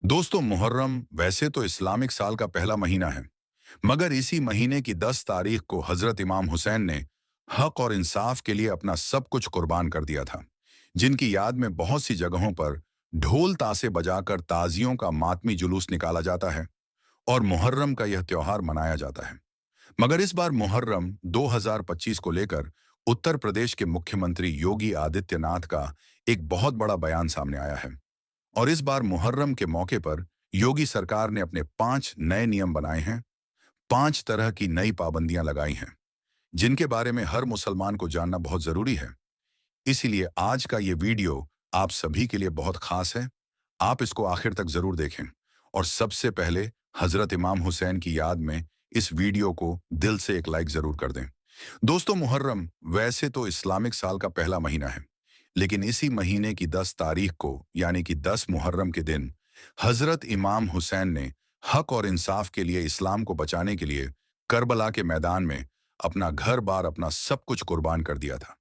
दोस्तों, मुहर्रम वैसे तो इस्लामिक साल का पहला महीना है, मगर इसी महीने की 10 तारीख को हजरत इमाम हुसैन ने हक और इंसाफ के लिए अपना सब कुछ कुर्बान कर दिया था, जिनकी याद में बहुत सी जगहों पर ढोल तासे बजाकर ताजियों का मातमी जुलूस निकाला जाता है और मुहर्रम का यह त्योहार मनाया जाता है। मगर इस बार मुहर्रम 2025 को लेकर उत्तर प्रदेश के मुख्यमंत्री योगी आदित्यनाथ का एक बहुत बड़ा बयान सामने आया है। और इस बार मुहर्रम के मौके पर योगी सरकार ने अपने 5 नए नियम बनाए हैं, 5 तरह की नई पाबंदियां लगाई हैं, जिनके बारे में हर मुसलमान को जानना बहुत जरूरी है। इसीलिए आज का ये वीडियो आप सभी के लिए बहुत खास है। आप इसको आखिर तक जरूर देखें और सबसे पहले हजरत इमाम हुसैन की याद में इस वीडियो को दिल से एक लाइक जरूर कर दें। दोस्तों, मुहर्रम वैसे तो इस्लामिक साल का पहला महीना है, लेकिन इसी महीने की 10 तारीख को यानी कि 10 मुहर्रम के दिन हजरत इमाम हुसैन ने हक और इंसाफ के लिए, इस्लाम को बचाने के लिए करबला के मैदान में अपना घर बार, अपना सब कुछ कुर्बान कर दिया था।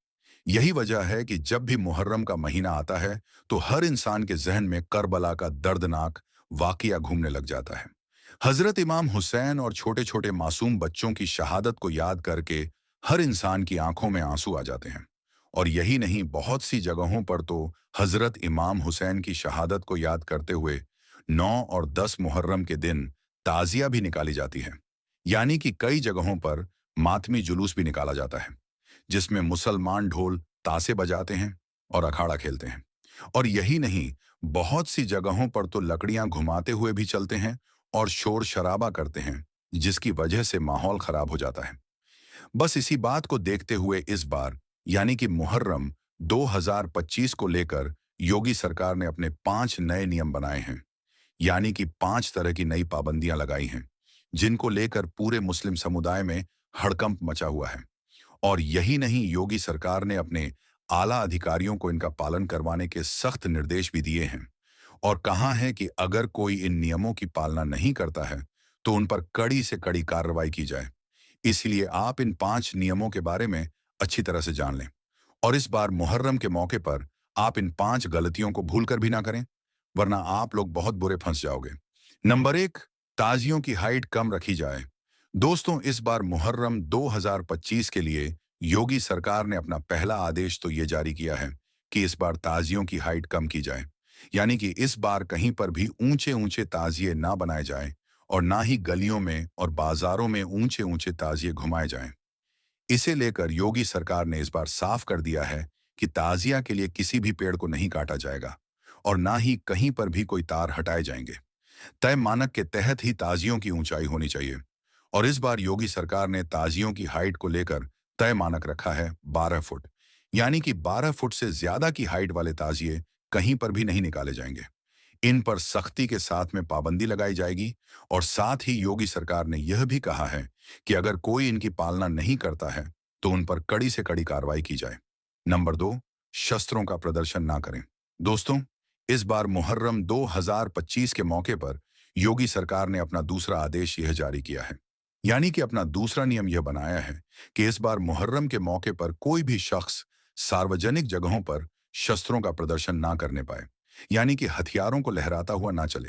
यही वजह है कि जब भी मुहर्रम का महीना आता है तो हर इंसान के जहन में करबला का दर्दनाक वाकया घूमने लग जाता है। हजरत इमाम हुसैन और छोटे छोटे मासूम बच्चों की शहादत को याद करके हर इंसान की आंखों में आंसू आ जाते हैं। और यही नहीं, बहुत सी जगहों पर तो हजरत इमाम हुसैन की शहादत को याद करते हुए 9 और 10 मुहर्रम के दिन ताजिया भी निकाली जाती है। यानी कि कई जगहों पर मातमी जुलूस भी निकाला जाता है, जिसमें मुसलमान ढोल तासे बजाते हैं और अखाड़ा खेलते हैं। और यही नहीं, बहुत सी जगहों पर तो लकड़ियां घुमाते हुए भी चलते हैं और शोर शराबा करते हैं, जिसकी वजह से माहौल खराब हो जाता है। बस इसी बात को देखते हुए इस बार यानी कि मुहर्रम 2025 को लेकर योगी सरकार ने अपने 5 नए नियम बनाए हैं। यानी कि 5 तरह की नई पाबंदियां लगाई हैं, जिनको लेकर पूरे मुस्लिम समुदाय में हड़कंप मचा हुआ है। और यही नहीं, योगी सरकार ने अपने आला अधिकारियों को इनका पालन करवाने के सख्त निर्देश भी दिए हैं और कहा है कि अगर कोई इन नियमों की पालना नहीं करता है तो उन पर कड़ी से कड़ी कार्रवाई की जाए। इसलिए आप इन 5 नियमों के बारे में अच्छी तरह से जान लें और इस बार मुहर्रम के मौके पर आप इन 5 गलतियों को भूलकर भी ना करें, वरना आप लोग बहुत बुरे फंस जाओगे। नंबर 1, ताजियों की हाइट कम रखी जाए। दोस्तों, इस बार मुहर्रम 2025 के लिए योगी सरकार ने अपना पहला आदेश तो ये जारी किया है कि इस बार ताजियों की हाइट कम की जाए। यानी कि इस बार कहीं पर भी ऊंचे ऊंचे ताजिए ना बनाए जाएं और ना ही गलियों में और बाजारों में ऊंचे ऊंचे ताजिए घुमाए जाएं। इसे लेकर योगी सरकार ने इस बार साफ कर दिया है कि ताजिया के लिए किसी भी पेड़ को नहीं काटा जाएगा और ना ही कहीं पर भी कोई तार हटाए जाएंगे। तय मानक के तहत ही ताजियों की ऊंचाई होनी चाहिए। और इस बार योगी सरकार ने ताजियों की हाइट को लेकर तय मानक रखा है 12 फुट। यानी कि 12 फुट से ज्यादा की हाइट वाले ताजिए कहीं पर भी नहीं निकाले जाएंगे। इन पर सख्ती के साथ में पाबंदी लगाई जाएगी और साथ ही योगी सरकार ने यह भी कहा है कि अगर कोई इनकी पालना नहीं करता है तो उन पर कड़ी से कड़ी कार्रवाई की जाए। नंबर 2, शस्त्रों का प्रदर्शन ना करें। दोस्तों, इस बार मुहर्रम 2025 के मौके पर योगी सरकार ने अपना दूसरा आदेश यह जारी किया है। यानी कि अपना दूसरा नियम यह बनाया है कि इस बार मुहर्रम के मौके पर कोई भी शख्स सार्वजनिक जगहों पर शस्त्रों का प्रदर्शन ना करने पाए। यानी कि हथियारों को लहराता हुआ ना चले।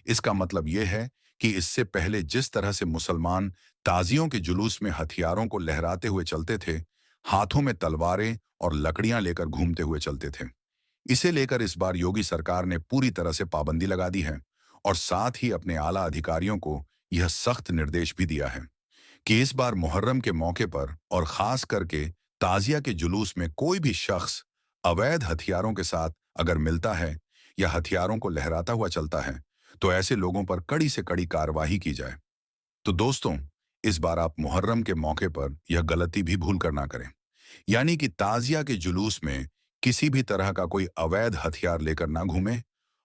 इसका मतलब यह है कि इससे पहले जिस तरह से मुसलमान ताजियों के जुलूस में हथियारों को लहराते हुए चलते थे, हाथों में तलवारें और लकड़ियां लेकर घूमते हुए चलते थे, इसे लेकर इस बार योगी सरकार ने पूरी तरह से पाबंदी लगा दी है और साथ ही अपने आला अधिकारियों को यह सख्त निर्देश भी दिया है कि इस बार मुहर्रम के मौके पर और खास करके ताजिया के जुलूस में कोई भी शख्स अवैध हथियारों के साथ अगर मिलता है या हथियारों को लहराता हुआ चलता है तो ऐसे लोगों पर कड़ी से कड़ी कार्रवाई की जाए। तो दोस्तों, इस बार आप मुहर्रम के मौके पर यह गलती भी भूल कर ना करें। यानी कि ताजिया के जुलूस में किसी भी तरह का कोई अवैध हथियार लेकर ना घूमें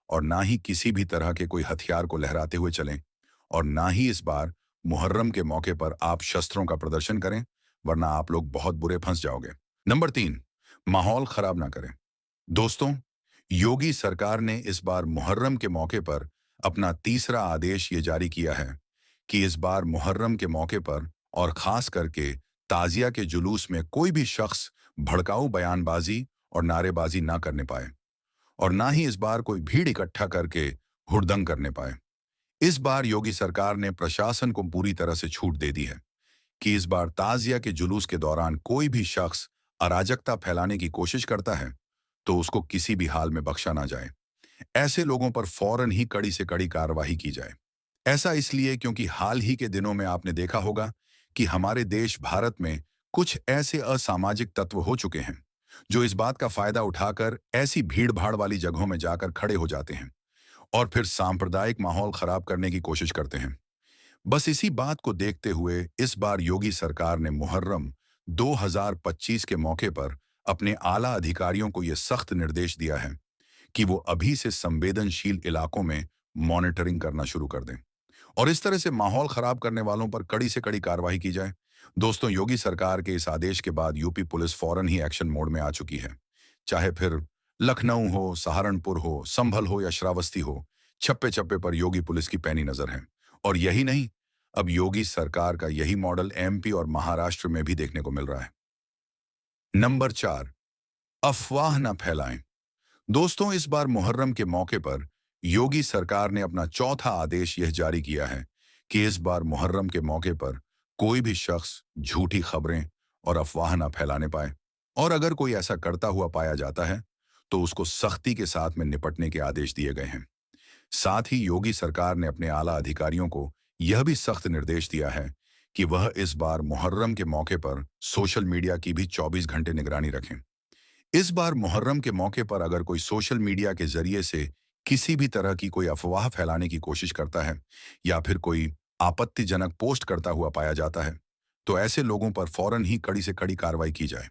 और ना ही किसी भी तरह के कोई हथियार को लहराते हुए चलें और ना ही इस बार मुहर्रम के मौके पर आप शस्त्रों का प्रदर्शन करें, वरना आप लोग बहुत बुरे फंस जाओगे। नंबर 3, माहौल खराब ना करें। दोस्तों, योगी सरकार ने इस बार मुहर्रम के मौके पर अपना तीसरा आदेश ये जारी किया है कि इस बार मुहर्रम के मौके पर और खास करके ताजिया के जुलूस में कोई भी शख्स भड़काऊ बयानबाजी और नारेबाजी ना करने पाए और ना ही इस बार कोई भीड़ इकट्ठा करके हुड़दंग करने पाए। इस बार योगी सरकार ने प्रशासन को पूरी तरह से छूट दे दी है कि इस बार ताजिया के जुलूस के दौरान कोई भी शख्स अराजकता फैलाने की कोशिश करता है तो उसको किसी भी हाल में बख्शा ना जाए। ऐसे लोगों पर फौरन ही कड़ी से कड़ी कार्रवाई की जाए। ऐसा इसलिए क्योंकि हाल ही के दिनों में आपने देखा होगा कि हमारे देश भारत में कुछ ऐसे असामाजिक तत्व हो चुके हैं जो इस बात का फायदा उठाकर ऐसी भीड़ भाड़ वाली जगहों में जाकर खड़े हो जाते हैं और फिर सांप्रदायिक माहौल खराब करने की कोशिश करते हैं। बस इसी बात को देखते हुए इस बार योगी सरकार ने मुहर्रम 2025 के मौके पर अपने आला अधिकारियों को यह सख्त निर्देश दिया है कि वो अभी से संवेदनशील इलाकों में मॉनिटरिंग करना शुरू कर दें और इस तरह से माहौल खराब करने वालों पर कड़ी से कड़ी कार्रवाई की जाए। दोस्तों, योगी सरकार के इस आदेश के बाद यूपी पुलिस फौरन ही एक्शन मोड में आ चुकी है। चाहे फिर लखनऊ हो, सहारनपुर हो, संभल हो या श्रावस्ती हो, छप्पे छप्पे पर योगी पुलिस की पैनी नजर है। और यही नहीं, अब योगी सरकार का यही मॉडल एमपी और महाराष्ट्र में भी देखने को मिल रहा है। नंबर 4, अफवाह न फैलाएं। दोस्तों, इस बार मुहर्रम के मौके पर योगी सरकार ने अपना चौथा आदेश यह जारी किया है कि इस बार मुहर्रम के मौके पर कोई भी शख्स झूठी खबरें और अफवाह न फैलाने पाए और अगर कोई ऐसा करता हुआ पाया जाता है तो उसको सख्ती के साथ में निपटने के आदेश दिए गए हैं। साथ ही योगी सरकार ने अपने आला अधिकारियों को यह भी सख्त निर्देश दिया है कि वह इस बार मुहर्रम के मौके पर सोशल मीडिया की भी 24 घंटे निगरानी रखें। इस बार मुहर्रम के मौके पर अगर कोई सोशल मीडिया के जरिए से किसी भी तरह की कोई अफवाह फैलाने की कोशिश करता है या फिर कोई आपत्तिजनक पोस्ट करता हुआ पाया जाता है तो ऐसे लोगों पर फौरन ही कड़ी से कड़ी कार्रवाई की जाए।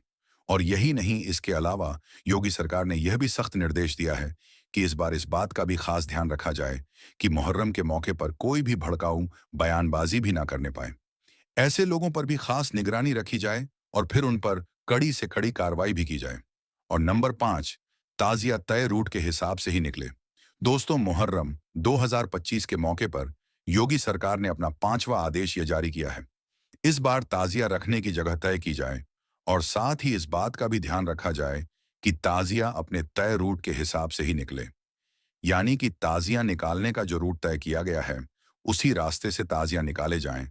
और यही नहीं, इसके अलावा योगी सरकार ने यह भी सख्त निर्देश दिया है कि इस बार इस बात का भी खास ध्यान रखा जाए कि मुहर्रम के मौके पर कोई भी भड़काऊ बयानबाजी भी ना करने पाए। ऐसे लोगों पर भी खास निगरानी रखी जाए और फिर उन पर कड़ी से कड़ी कार्रवाई भी की जाए। और नंबर 5, ताजिया तय रूट के हिसाब से ही निकले। दोस्तों, मुहर्रम 2025 के मौके पर योगी सरकार ने अपना 5वां आदेश यह जारी किया है। इस बार ताजिया रखने की जगह तय की जाए और साथ ही इस बात का भी ध्यान रखा जाए कि ताजिया अपने तय रूट के हिसाब से ही निकले। यानी कि ताजिया निकालने का जो रूट तय किया गया है उसी रास्ते से ताजिया निकाले जाएं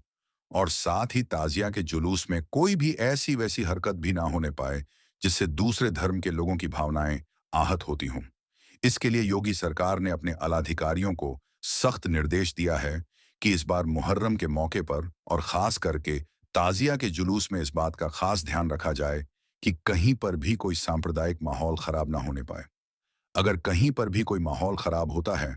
और साथ ही ताजिया के जुलूस में कोई भी ऐसी वैसी हरकत भी ना होने पाए जिससे दूसरे धर्म के लोगों की भावनाएं आहत होती हों। इसके लिए योगी सरकार ने अपने आलाधिकारियों को सख्त निर्देश दिया है कि इस बार मुहर्रम के मौके पर और खास करके ताजिया के जुलूस में इस बात का खास ध्यान रखा जाए कि कहीं पर भी कोई सांप्रदायिक माहौल खराब ना होने पाए। अगर कहीं पर भी कोई माहौल खराब होता है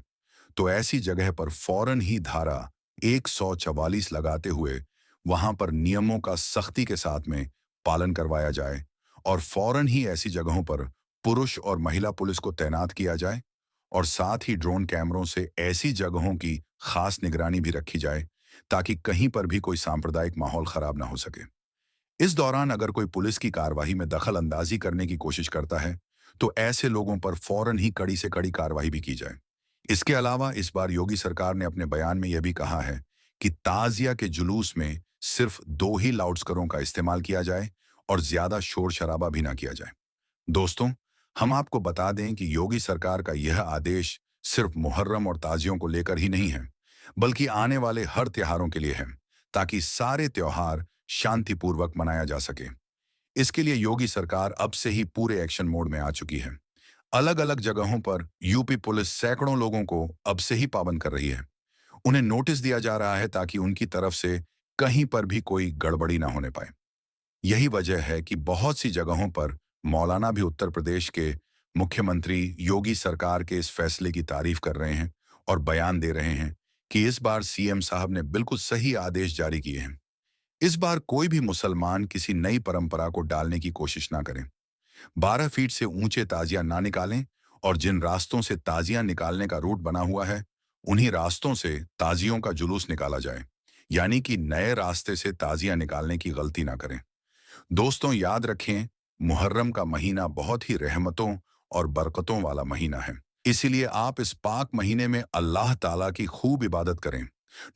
तो ऐसी जगह पर फौरन ही धारा 144 लगाते हुए वहां पर नियमों का सख्ती के साथ में पालन करवाया जाए और फौरन ही ऐसी जगहों पर पुरुष और महिला पुलिस को तैनात किया जाए और साथ ही ड्रोन कैमरों से ऐसी जगहों की खास निगरानी भी रखी जाए ताकि कहीं पर भी कोई सांप्रदायिक माहौल खराब ना हो सके। इस दौरान अगर कोई पुलिस की कार्यवाही में दखल अंदाजी करने की कोशिश करता है तो ऐसे लोगों पर फौरन ही कड़ी से कड़ी कार्रवाई भी की जाए। इसके अलावा इस बार योगी सरकार ने अपने बयान में यह भी कहा है कि ताजिया के जुलूस में सिर्फ 2 ही लाउडस्पीकरों का इस्तेमाल किया जाए और ज्यादा शोर शराबा भी ना किया जाए। दोस्तों, हम आपको बता दें कि योगी सरकार का यह आदेश सिर्फ मुहर्रम और ताजियों को लेकर ही नहीं है बल्कि आने वाले हर त्योहारों के लिए है ताकि सारे त्योहार शांतिपूर्वक मनाया जा सके। इसके लिए योगी सरकार अब से ही पूरे एक्शन मोड में आ चुकी है। अलग अलग जगहों पर यूपी पुलिस सैकड़ों लोगों को अब से ही पाबंद कर रही है। उन्हें नोटिस दिया जा रहा है ताकि उनकी तरफ से कहीं पर भी कोई गड़बड़ी ना होने पाए। यही वजह है कि बहुत सी जगहों पर मौलाना भी उत्तर प्रदेश के मुख्यमंत्री योगी सरकार के इस फैसले की तारीफ कर रहे हैं और बयान दे रहे हैं कि इस बार सीएम साहब ने बिल्कुल सही आदेश जारी किए हैं। इस बार कोई भी मुसलमान किसी नई परंपरा को डालने की कोशिश ना करें। 12 फीट से ऊंचे ताजिया ना निकालें और जिन रास्तों से ताजियां निकालने का रूट बना हुआ है उन्हीं रास्तों से ताजियों का जुलूस निकाला जाए। यानी कि नए रास्ते से ताजियां निकालने की गलती ना करें। दोस्तों, याद रखें, मुहर्रम का महीना बहुत ही रहमतों और बरकतों वाला महीना है। इसीलिए आप इस पाक महीने में अल्लाह ताला की खूब इबादत करें।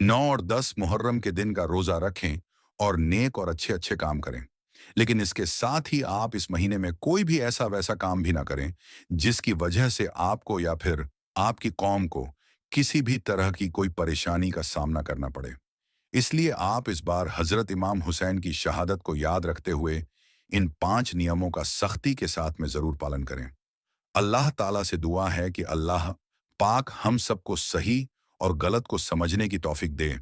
9 और 10 मुहर्रम के दिन का रोजा रखें और नेक और अच्छे अच्छे काम करें। लेकिन इसके साथ ही आप इस महीने में कोई भी ऐसा वैसा काम भी ना करें जिसकी वजह से आपको या फिर आपकी कौम को किसी भी तरह की कोई परेशानी का सामना करना पड़े। इसलिए आप इस बार हजरत इमाम हुसैन की शहादत को याद रखते हुए इन 5 नियमों का सख्ती के साथ में जरूर पालन करें। अल्लाह ताला से दुआ है कि अल्लाह पाक हम सबको सही और गलत को समझने की तौफीक दे,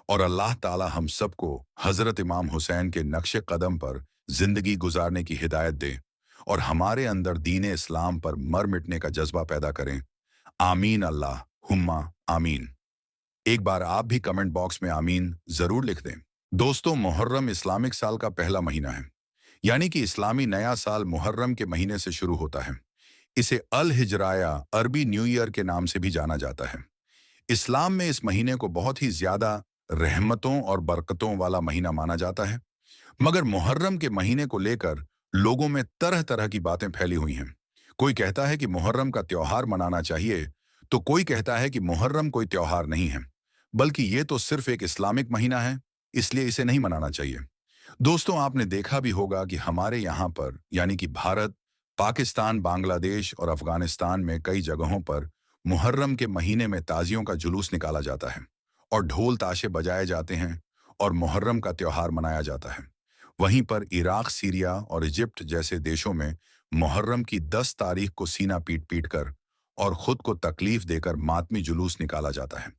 और अल्लाह ताला हम सबको हजरत इमाम हुसैन के नक्शे कदम पर जिंदगी गुजारने की हिदायत दे और हमारे अंदर दीन इस्लाम पर मर मिटने का जज्बा पैदा करें। आमीन अल्लाह हुम्मा आमीन। एक बार आप भी कमेंट बॉक्स में आमीन जरूर लिख दें। दोस्तों, मुहर्रम इस्लामिक साल का पहला महीना है, यानी कि इस्लामी नया साल मुहर्रम के महीने से शुरू होता है। इसे अल हिजराया अरबी न्यू ईयर के नाम से भी जाना जाता है। इस्लाम में इस महीने को बहुत ही ज्यादा रहमतों और बरकतों वाला महीना माना जाता है। मगर मुहर्रम के महीने को लेकर लोगों में तरह तरह की बातें फैली हुई हैं। कोई कहता है कि मुहर्रम का त्योहार मनाना चाहिए, तो कोई कहता है कि मुहर्रम कोई त्योहार नहीं है, बल्कि ये तो सिर्फ एक इस्लामिक महीना है, इसलिए इसे नहीं मनाना चाहिए। दोस्तों, आपने देखा भी होगा कि हमारे यहाँ पर यानी कि भारत, पाकिस्तान, बांग्लादेश और अफगानिस्तान में कई जगहों पर मुहर्रम के महीने में ताजियों का जुलूस निकाला जाता है और ढोल ताशे बजाए जाते हैं और मुहर्रम का त्योहार मनाया जाता है। वहीं पर इराक, सीरिया और इजिप्ट जैसे देशों में मुहर्रम की 10 तारीख को सीना पीट पीट कर और खुद को तकलीफ देकर मातमी जुलूस निकाला जाता है।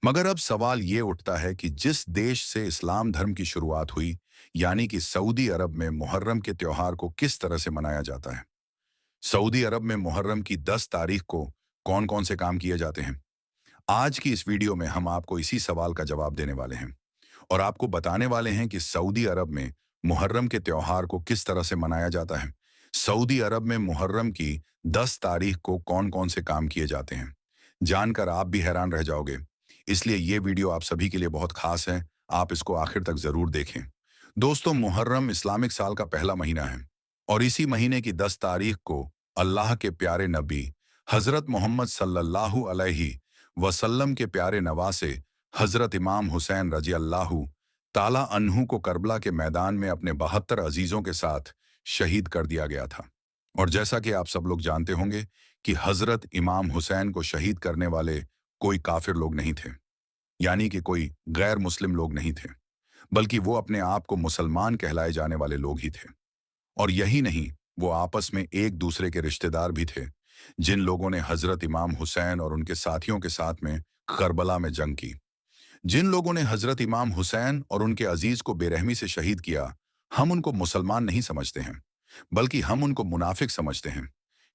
मगर अब सवाल ये उठता है कि जिस देश से इस्लाम धर्म की शुरुआत हुई, यानी कि सऊदी अरब में मुहर्रम के त्योहार को किस तरह से मनाया जाता है। सऊदी अरब में मुहर्रम की 10 तारीख को कौन कौन से काम किए जाते हैं। आज की इस वीडियो में हम आपको इसी सवाल का जवाब देने वाले हैं और आपको बताने वाले हैं कि सऊदी अरब में मुहर्रम के त्योहार को किस तरह से मनाया जाता है। सऊदी अरब में मुहर्रम की 10 तारीख को कौन कौन से काम किए जाते हैं। जानकर आप भी हैरान रह जाओगे, इसलिए ये वीडियो आप सभी के लिए बहुत खास है। आप इसको आखिर तक जरूर देखें। दोस्तों, मुहर्रम इस्लामिक साल का पहला महीना है और इसी महीने की 10 तारीख को अल्लाह के प्यारे नबी हजरत मोहम्मद सल्लल्लाहु अलैहि वसल्लम के प्यारे नवासे हजरत इमाम हुसैन रजी अल्लाहु ताला अन्हु को करबला के मैदान में अपने 72 अजीजों के साथ शहीद कर दिया गया था। और जैसा कि आप सब लोग जानते होंगे कि हजरत इमाम हुसैन को शहीद करने वाले कोई काफिर लोग नहीं थे, यानी कि कोई गैर मुस्लिम लोग नहीं थे, बल्कि वो अपने आप को मुसलमान कहलाए जाने वाले लोग ही थे। और यही नहीं, वो आपस में एक दूसरे के रिश्तेदार भी थे, जिन लोगों ने हजरत इमाम हुसैन और उनके साथियों के साथ में करबला में जंग की। जिन लोगों ने हजरत इमाम हुसैन और उनके अजीज को बेरहमी से शहीद किया, हम उनको मुसलमान नहीं समझते हैं, बल्कि हम उनको मुनाफिक समझते हैं।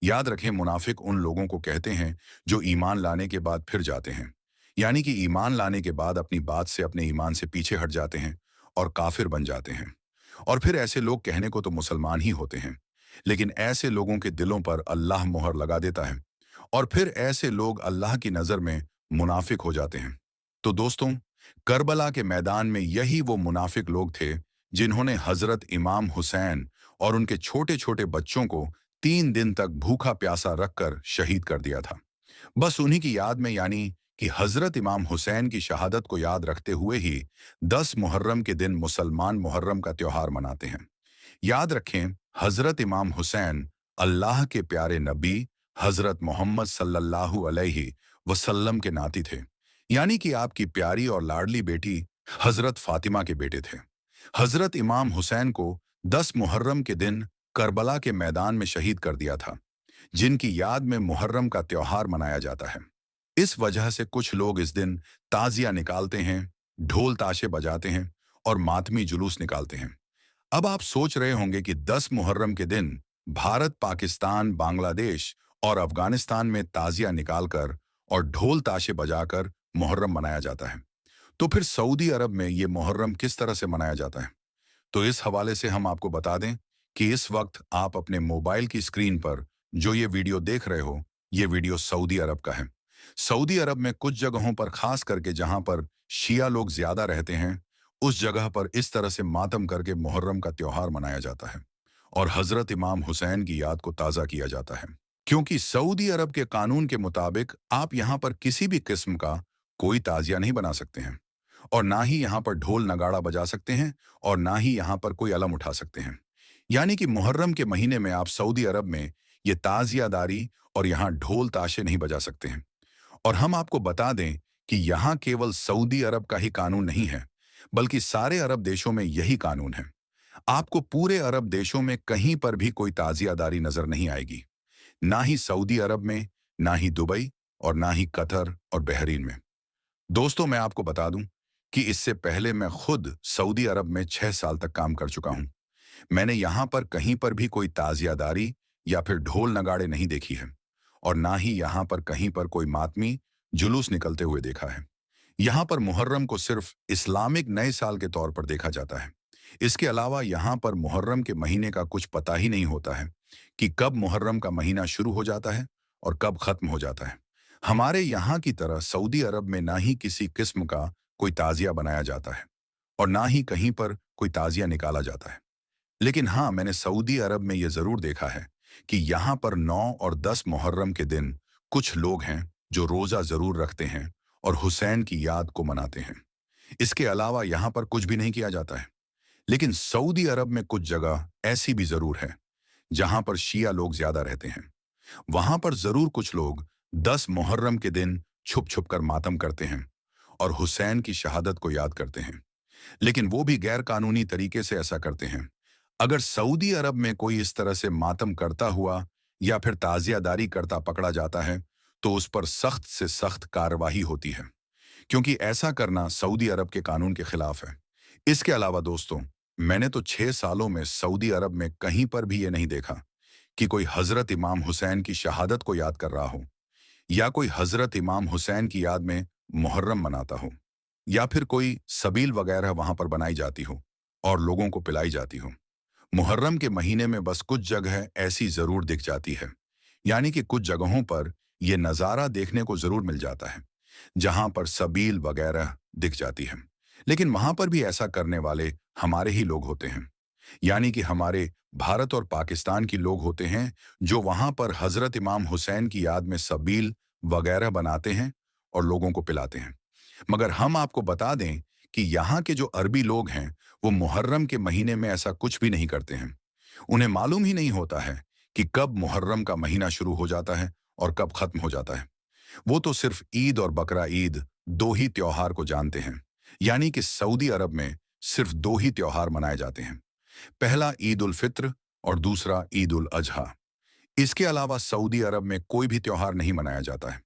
याद रखें, मुनाफिक उन लोगों को कहते हैं जो ईमान लाने के बाद फिर जाते हैं, यानी कि ईमान लाने के बाद अपनी बात से, अपने ईमान से पीछे हट जाते हैं और काफिर बन जाते हैं। और फिर ऐसे लोग कहने को तो मुसलमान ही होते हैं, लेकिन ऐसे लोगों के दिलों पर अल्लाह मोहर लगा देता है और फिर ऐसे लोग अल्लाह की नजर में मुनाफिक हो जाते हैं। तो दोस्तों, करबला के मैदान में यही वो मुनाफिक लोग थे जिन्होंने हजरत इमाम हुसैन और उनके छोटे छोटे बच्चों को 3 दिन तक भूखा प्यासा रखकर शहीद कर दिया था। बस उन्हीं की याद में, यानी कि हजरत इमाम हुसैन की शहादत को याद रखते हुए ही 10 मुहर्रम के दिन मुसलमान मुहर्रम का त्योहार मनाते हैं। याद रखें, हजरत इमाम हुसैन अल्लाह के प्यारे नबी हजरत मोहम्मद सल्लल्लाहु अलैहि वसल्लम के नाती थे, यानी कि आपकी प्यारी और लाडली बेटी हजरत फातिमा के बेटे थे। हजरत इमाम हुसैन को 10 मुहर्रम के दिन करबला के मैदान में शहीद कर दिया था, जिनकी याद में मुहर्रम का त्योहार मनाया जाता है। इस वजह से कुछ लोग इस दिन ताजिया निकालते हैं, ढोल ताशे बजाते हैं और मातमी जुलूस निकालते हैं। अब आप सोच रहे होंगे कि 10 मुहर्रम के दिन भारत, पाकिस्तान, बांग्लादेश और अफगानिस्तान में ताजिया निकालकर और ढोल ताशे बजाकर मुहर्रम मनाया जाता है, तो फिर सऊदी अरब में ये मुहर्रम किस तरह से मनाया जाता है। तो इस हवाले से हम आपको बता दें कि इस वक्त आप अपने मोबाइल की स्क्रीन पर जो ये वीडियो देख रहे हो, ये वीडियो सऊदी अरब का है। सऊदी अरब में कुछ जगहों पर, खास करके जहां पर शिया लोग ज्यादा रहते हैं, उस जगह पर इस तरह से मातम करके मुहर्रम का त्योहार मनाया जाता है और हजरत इमाम हुसैन की याद को ताज़ा किया जाता है। क्योंकि सऊदी अरब के कानून के मुताबिक आप यहाँ पर किसी भी किस्म का कोई ताजिया नहीं बना सकते हैं और ना ही यहाँ पर ढोल नगाड़ा बजा सकते हैं और ना ही यहाँ पर कोई अलम उठा सकते हैं। यानी कि मुहर्रम के महीने में आप सऊदी अरब में ये ताजियादारी और यहाँ ढोल ताशे नहीं बजा सकते हैं। और हम आपको बता दें कि यहाँ केवल सऊदी अरब का ही कानून नहीं है, बल्कि सारे अरब देशों में यही कानून है। आपको पूरे अरब देशों में कहीं पर भी कोई ताजियादारी नजर नहीं आएगी, ना ही सऊदी अरब में, ना ही दुबई और ना ही कतर और बहरीन में। दोस्तों, मैं आपको बता दूं कि इससे पहले मैं खुद सऊदी अरब में 6 साल तक काम कर चुका हूं। मैंने यहां पर कहीं पर भी कोई ताजियादारी या फिर ढोल नगाड़े नहीं देखी है, और ना ही यहां पर कहीं पर कोई मातमी जुलूस निकलते हुए देखा है। यहाँ पर मुहर्रम को सिर्फ इस्लामिक नए साल के तौर पर देखा जाता है। इसके अलावा यहाँ पर मुहर्रम के महीने का कुछ पता ही नहीं होता है कि कब मुहर्रम का महीना शुरू हो जाता है और कब खत्म हो जाता है। हमारे यहाँ की तरह सऊदी अरब में ना ही किसी किस्म का कोई ताजिया बनाया जाता है और ना ही कहीं पर कोई ताजिया निकाला जाता है। लेकिन हाँ, मैंने सऊदी अरब में ये जरूर देखा है कि यहाँ पर 9 और 10 मुहर्रम के दिन कुछ लोग हैं जो रोजा जरूर रखते हैं और हुसैन की याद को मनाते हैं। इसके अलावा यहाँ पर कुछ भी नहीं किया जाता है। लेकिन सऊदी अरब में कुछ जगह ऐसी भी जरूर है जहां पर शिया लोग ज्यादा रहते हैं। वहां पर जरूर कुछ लोग 10 मुहर्रम के दिन छुप छुप कर मातम करते हैं और हुसैन की शहादत को याद करते हैं। लेकिन वो भी गैर कानूनी तरीके से ऐसा करते हैं। अगर सऊदी अरब में कोई इस तरह से मातम करता हुआ या फिर ताजियादारी करता पकड़ा जाता है, तो उस पर सख्त से सख्त कार्रवाई होती है, क्योंकि ऐसा करना सऊदी अरब के कानून के खिलाफ है। इसके अलावा दोस्तों, मैंने तो 6 सालों में सऊदी अरब में कहीं पर भी ये नहीं देखा कि कोई हजरत इमाम हुसैन की शहादत को याद कर रहा हो, या कोई हजरत इमाम हुसैन की याद में मुहर्रम मनाता हो, या फिर कोई सबील वगैरह वहां पर बनाई जाती हो और लोगों को पिलाई जाती हो। मुहर्रम के महीने में बस कुछ जगह ऐसी जरूर दिख जाती है, यानी कि कुछ जगहों पर यह नज़ारा देखने को जरूर मिल जाता है जहां पर सबील वगैरह दिख जाती है। लेकिन वहां पर भी ऐसा करने वाले हमारे ही लोग होते हैं, यानी कि हमारे भारत और पाकिस्तान की लोग होते हैं जो वहां पर हजरत इमाम हुसैन की याद में सबील वगैरह बनाते हैं और लोगों को पिलाते हैं। मगर हम आपको बता दें कि यहाँ के जो अरबी लोग हैं, वो मुहर्रम के महीने में ऐसा कुछ भी नहीं करते हैं। उन्हें मालूम ही नहीं होता है कि कब मुहर्रम का महीना शुरू हो जाता है और कब खत्म हो जाता है। वो तो सिर्फ ईद और बकरा ईद, दो ही त्योहार को जानते हैं। यानी कि सऊदी अरब में सिर्फ दो ही त्योहार मनाए जाते हैं, पहला ईद उल फित्र और दूसरा ईद उल अजहा। इसके अलावा सऊदी अरब में कोई भी त्योहार नहीं मनाया जाता है,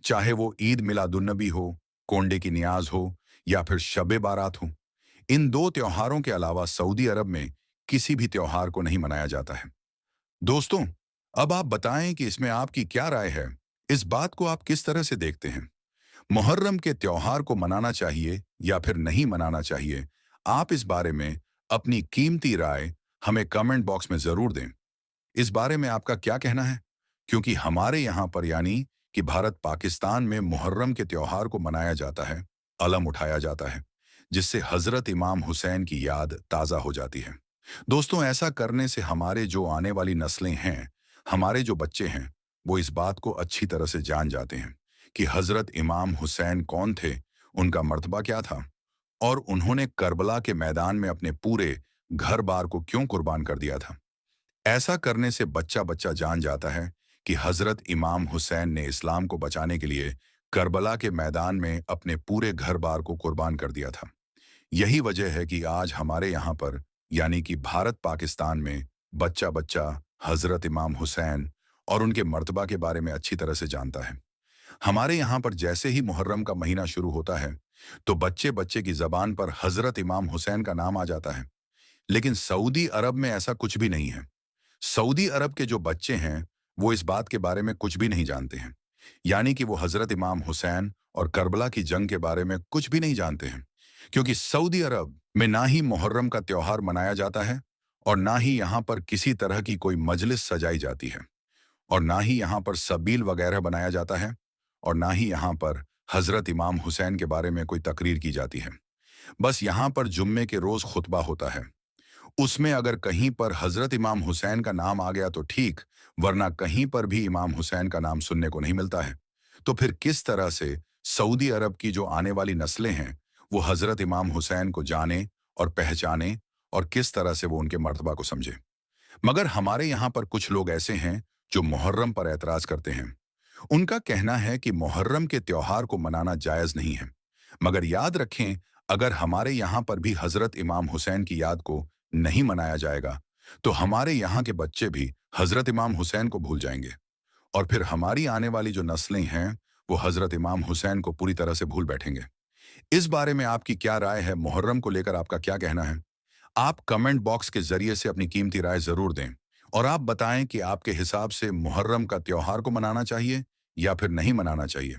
चाहे वो ईद मिलादुन्नबी हो, कोंडे की नियाज हो, या फिर शबे बारात हो। इन दो त्योहारों के अलावा सऊदी अरब में किसी भी त्योहार को नहीं मनाया जाता है। दोस्तों, अब आप बताएं कि इसमें आपकी क्या राय है। इस बात को आप किस तरह से देखते हैं? मुहर्रम के त्योहार को मनाना चाहिए या फिर नहीं मनाना चाहिए? आप इस बारे में अपनी कीमती राय हमें कमेंट बॉक्स में जरूर दें। इस बारे में आपका क्या कहना है? क्योंकि हमारे यहाँ पर यानी कि भारत पाकिस्तान में मुहर्रम के त्योहार को मनाया जाता है, अलम उठाया जाता है, जिससे हजरत इमाम हुसैन की याद ताज़ा हो जाती है। दोस्तों, ऐसा करने से हमारे जो आने वाली नस्लें हैं, हमारे जो बच्चे हैं, वो इस बात को अच्छी तरह से जान जाते हैं कि हजरत इमाम हुसैन कौन थे, उनका मर्तबा क्या था, और उन्होंने करबला के मैदान में अपने पूरे घर बार को क्यों कुर्बान कर दिया था। ऐसा करने से बच्चा बच्चा जान जाता है कि हजरत इमाम हुसैन ने इस्लाम को बचाने के लिए करबला के मैदान में अपने पूरे घर बार को कुर्बान कर दिया था। यही वजह है कि आज हमारे यहाँ पर यानी कि भारत पाकिस्तान में बच्चा बच्चा हजरत इमाम हुसैन और उनके मर्तबा के बारे में अच्छी तरह से जानता है। हमारे यहाँ पर जैसे ही मुहर्रम का महीना शुरू होता है, तो बच्चे बच्चे की जबान पर हजरत इमाम हुसैन का नाम आ जाता है। लेकिन सऊदी अरब में ऐसा कुछ भी नहीं है। सऊदी अरब के जो बच्चे हैं, वो इस बात के बारे में कुछ भी नहीं जानते हैं, यानी कि वो हजरत इमाम हुसैन और करबला की जंग के बारे में कुछ भी नहीं जानते हैं, क्योंकि सऊदी अरब में ना ही मुहर्रम का त्योहार मनाया जाता है और ना ही यहाँ पर किसी तरह की कोई मजलिस सजाई जाती है, और ना ही यहाँ पर सबील वगैरह बनाया जाता है, और ना ही यहाँ पर हजरत इमाम हुसैन के बारे में कोई तकरीर की जाती है। बस यहाँ पर जुम्मे के रोज खुतबा होता है। उसमें अगर कहीं पर हजरत इमाम हुसैन का नाम आ गया तो ठीक, वरना कहीं पर भी इमाम हुसैन का नाम सुनने को नहीं मिलता है। तो फिर किस तरह से सऊदी अरब की जो आने वाली नस्लें हैं, वो हजरत इमाम हुसैन को जाने और पहचाने, और किस तरह से वो उनके मर्तबा को समझे? मगर हमारे यहाँ पर कुछ लोग ऐसे हैं जो मुहर्रम पर एतराज करते हैं। उनका कहना है कि मुहर्रम के त्योहार को मनाना जायज नहीं है। मगर याद रखें, अगर हमारे यहाँ पर भी हजरत इमाम हुसैन की याद को नहीं मनाया जाएगा, तो हमारे यहाँ के बच्चे भी हजरत इमाम हुसैन को भूल जाएंगे। और फिर हमारी आने वाली जो नस्लें हैं, वो हजरत इमाम हुसैन को पूरी तरह से भूल बैठेंगे। इस बारे में आपकी क्या राय है? मुहर्रम को लेकर आपका क्या कहना है? आप कमेंट बॉक्स के जरिए से अपनी कीमती राय जरूर दें। और आप बताएं कि आपके हिसाब से मुहर्रम का त्योहार को मनाना चाहिए या फिर नहीं मनाना चाहिए।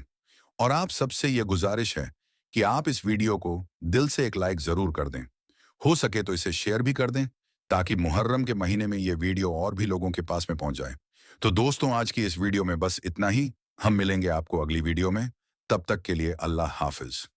और आप सबसे यह गुजारिश है कि आप इस वीडियो को दिल से एक लाइक जरूर कर दें। हो सके तो इसे शेयर भी कर दें, ताकि मुहर्रम के महीने में यह वीडियो और भी लोगों के पास में पहुंच जाए। तो दोस्तों, आज की इस वीडियो में बस इतना ही। हम मिलेंगे आपको अगली वीडियो में। तब तक के लिए अल्लाह हाफिज।